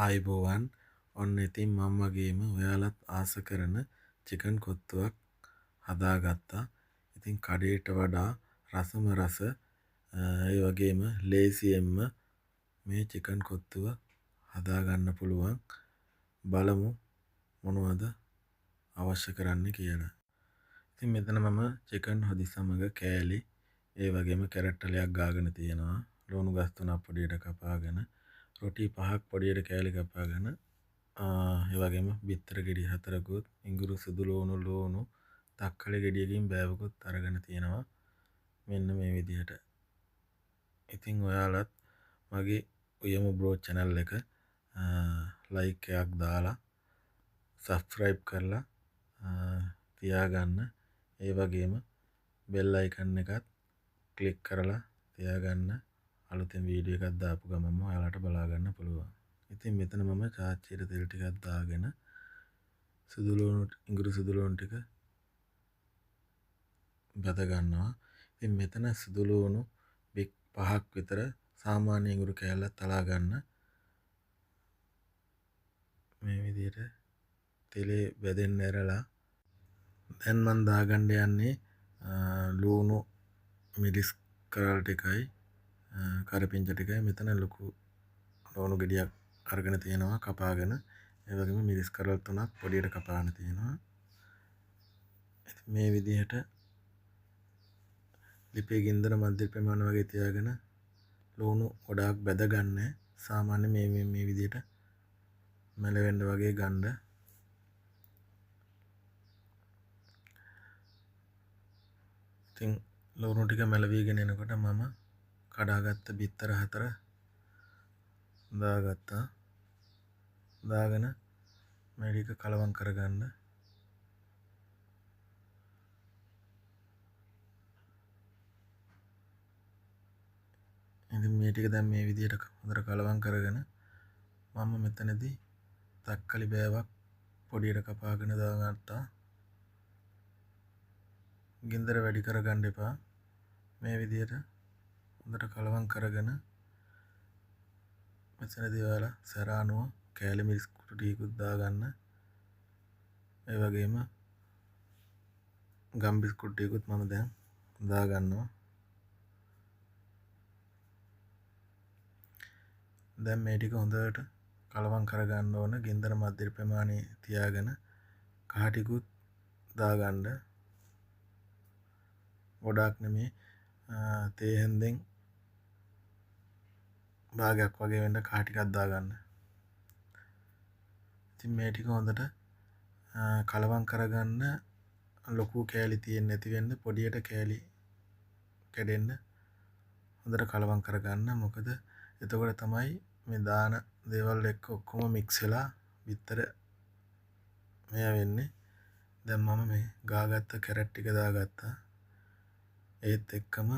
ආයිබෝවන් ඔන්න ඉතින් මම වගේම ඔයාලත් ආස කරන චිකන් කොත්තුවක් හදාගත්තා. ඉතින් කඩේට වඩා රසම රස ඒ වගේම ලේසියෙන්ම මේ චිකන් කොත්තුව හදාගන්න පුළුවන්. බලමු මොනවද අවශ්‍ය කරන්නේ කියලා. ඉතින් මෙතන මම චිකන් හොදි සමග කෑලි ඒ වගේම කැරට්ටලයක් ගාගෙන තියෙනවා. ලුණු ගස් 3ක් පොඩියට කපාගෙන රොටි 5ක් පොඩියට කෑලි කපාගෙන ඒ වගේම බිත්තර ගෙඩි 4කුත් ඉඟුරු සුදු ලුණු තක්කලි ගෙඩියකින් බෑවකුත් අරගෙන තියෙනවා. මෙන්න මේ විදිහට. ඉතින් ඔයාලත් මගේ උයමු බ්‍රෝ channel එක like එකක් දාලා subscribe කරලා තියාගන්න. ඒ වගේම bell icon එකත් click කරලා තියාගන්න. අලුතෙන් වීඩියෝ එකක් දාපු ගමන්ම ඔයාලට බලා ගන්න පුළුවන්. ඉතින් මෙතන මම චාච්චියට තෙල් ටිකක් දාගෙන ඉඟුරු සුදු ලුණු ටික බද ගන්නවා. ඉතින් මෙතන සුදු ලුණු බික් 5ක් විතර සාමාන්‍ය ඉඟුරු කෑල්ලක් තලා ගන්න. මේ විදිහට තෙලේ බැදෙන්න ඇරලා දැන් මම දාගන්න යන්නේ ලුණු මිරිස් කරල් ටිකයි කරපිංච ටිකයි. මෙතන ලොකු ලුණු ගෙඩියක් අරගෙන තියෙනවා කපාගෙන. ඒ වගේම මිරිස් කරල් 3ක් පොඩියට කපාගෙන තියෙනවා. මේ විදිහට ලිපේ ගින්දර මධ්‍ය ප්‍රමාණ වගේ තියාගෙන ලුණු ගොඩාක් බැද ගන්න. සාමාන්‍ය මේ විදිහට මැලවෙන්න වගේ ගන්න. ඉතින් ලුණු ටික මැලවිගෙන එනකොට මම කඩාගත්ත බිත්තර 4 දාගත්තා. දාගෙන මේ ටික කලවම් කරගන්න. ඉතින් මේ ටික දැන් මේ විදිහට හොඳට කලවම් කරගෙන මම මෙතනදී තක්කලි බෑවක් පොඩියට කපාගෙන දාගත්තා. ගින්දර වැඩි කරගන්න එපා. මේ විදිහට හොඳට කලවම් කරගෙන මෙතනදී ඔයාලා සරානුව කෑලි මිරිස් කුටු ටිකකුත් දාගන්න. ඒ වගේම ගම් බිස්කුට් ටිකකුත් මම දැන් දාගන්නවා. දැන් මේ ටික හොඳට කලවම් කරගන්න ඕන. ගින්දර මධ්‍ය ප්‍රමාණයේ තියාගෙන කහ ටිකුත් දාගන්න. ගොඩාක් නෙමෙයි තේ හැන්දෙන් භාගයක් වගේ වෙන්න කහ ටිකක් දාගන්න. ඉතින් මේ ටික හොඳට කලවම් කරගන්න. ලොකු කෑලි තියෙන්නේ නැති වෙන්න පොඩියට කෑලි කැඩෙන්න හොඳට කලවම් කරගන්න. මොකද එතකොට තමයි මේ දාන දේවල් එක්ක ඔක්කොම මික්ස් වෙලා බිත්තර මෙයා වෙන්නේ. දැන් මම මේ ගාගත්ත කැරට් ටික දාගත්තා. ඒත් එක්කම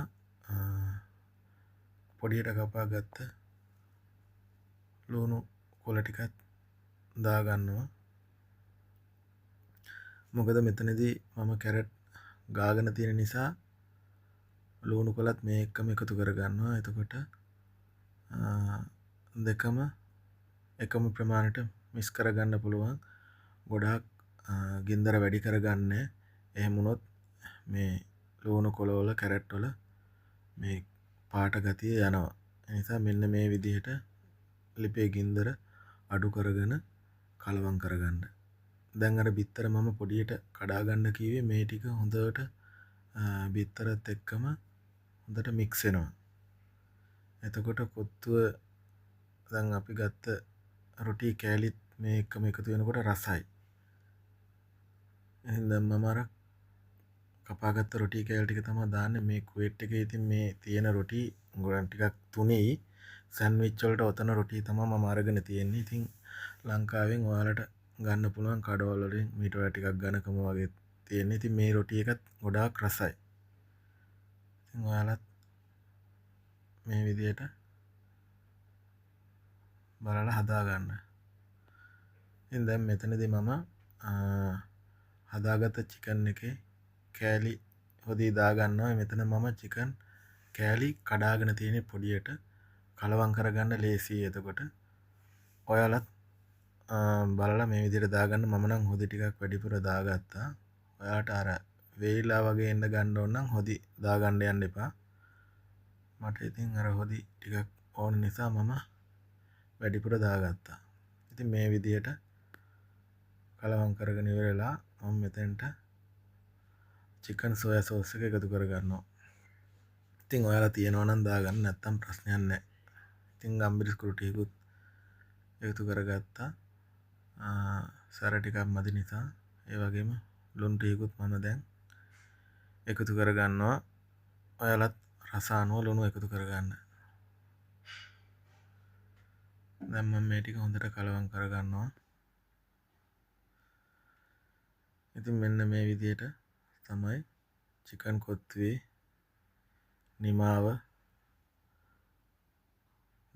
පොඩියට කපාගත්ත ලුණු කොළ ටිකත් දාගන්නවා. මොකද මෙතනදී මම කැරට් ගාගෙන තියෙන නිසා ලුණු කොළත් මේ එක්කම එකතු කරගන්නවා. එතකොට දෙකම එකම ප්‍රමාණයට මික්ස් කරගන්න පුළුවන්. ගොඩාක් ගින්දර වැඩි කරගන්න. එහෙම වුණොත් මේ ලුණු කොළ වල කැරට් වල මේ පාට ගතිය යනවා. ඒ නිසා මෙන්න මේ විදිහට ලිපේ ගින්දර අඩු කරගෙන කලවම් කරගන්න. දැන් අර බිත්තර මම පොඩියට කඩා ගන්න කිව්වේ මේ ටික හොඳට බිත්තරත් එක්කම හොඳට මික්ස් වෙනවා. එතකොට කොත්තුව දැන් අපි ගත්ත රොටි කෑලිත් මේ එක්කම එකතු වෙනකොට රසයි. එහෙනම් දැන් මම අර කපාගත්ත රොටි කෑලි ටික තමයි දාන්නේ. මේ කුවේට් එකේ ඉතින් මේ තියෙන රොටි ගොඩක් ටිකක් තුනී සෑන්ඩ්විච් වලට ඔතන රොටි තමයි මම අරගෙන තියෙන්නේ. ඉතින් ලංකාවෙන් ඔයාලට ගන්න පුළුවන් කඩවල වලින් මීට වඩා ටිකක් ඝනකම වගේ තියෙන්නේ. ඉතින් මේ රොටි එකත් ගොඩාක් රසයි. ඉතින් ඔයාලත් මේ විදිහට බලලා හදා ගන්න. ඉතින් දැන් මෙතනදී මම හදාගත්ත චිකන් එකේ කෑලි හොදි දා ගන්නවා. මෙතන මම චිකන් කෑලි කඩාගෙන තියෙන පොඩියට කලවම් කරගන්න ලේසියි. එතකොට ඔයාලත් බලලා මේ විදිහට දාගන්න. මම නම් හොදි ටිකක් වැඩිපුර දාගත්තා. ඔයාලට අර වේලිලා වගේ එන්න ගන්න ඕන නම් හොදි දාගන්න යන්න එපා. මට ඉතින් අර හොදි ටිකක් ඕන නිසා මම වැඩිපුර දාගත්තා. ඉතින් මේ විදිහට කලවම් කරගෙන ඉවරලා මම මෙතෙන්ට චිකන් සෝයා සෝස් එක එකතු කරගන්නවා. ඉතින් ඔයාලා තියනවා නම් දාගන්න, නැත්තම් ප්‍රශ්නයක් නැහැ. ඉතින් ගම්බිරිස් කුරු ටිකකුත් එකතු කරගත්තා. සැර ටිකක් මදි නිසා. ඒ වගේම ලුණු ටිකකුත් මම දැන් එකතු කරගන්නවා. ඔයාලත් රස අනුව ලුණු එකතු කරගන්න. දැන් මම මේ ටික හොඳට කලවම් කරගන්නවා. ඉතින් මෙන්න මේ විදිහට තමයි චිකන් කොත්තුවේ නිමාව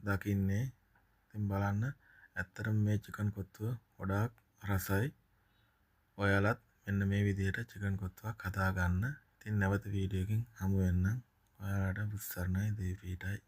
දකින්නේ. ඉතින් බලන්න, ඇත්තටම මේ චිකන් කොත්තුව ගොඩාක් රසයි. ඔයාලත් මෙන්න මේ විදිහට චිකන් කොත්තුවක් හදා ගන්න. ඉතින් නැවත වීඩියෝ එකකින් හමු වෙන්නම්. ඔයාලට බුස්සරණයි දේපීටයි.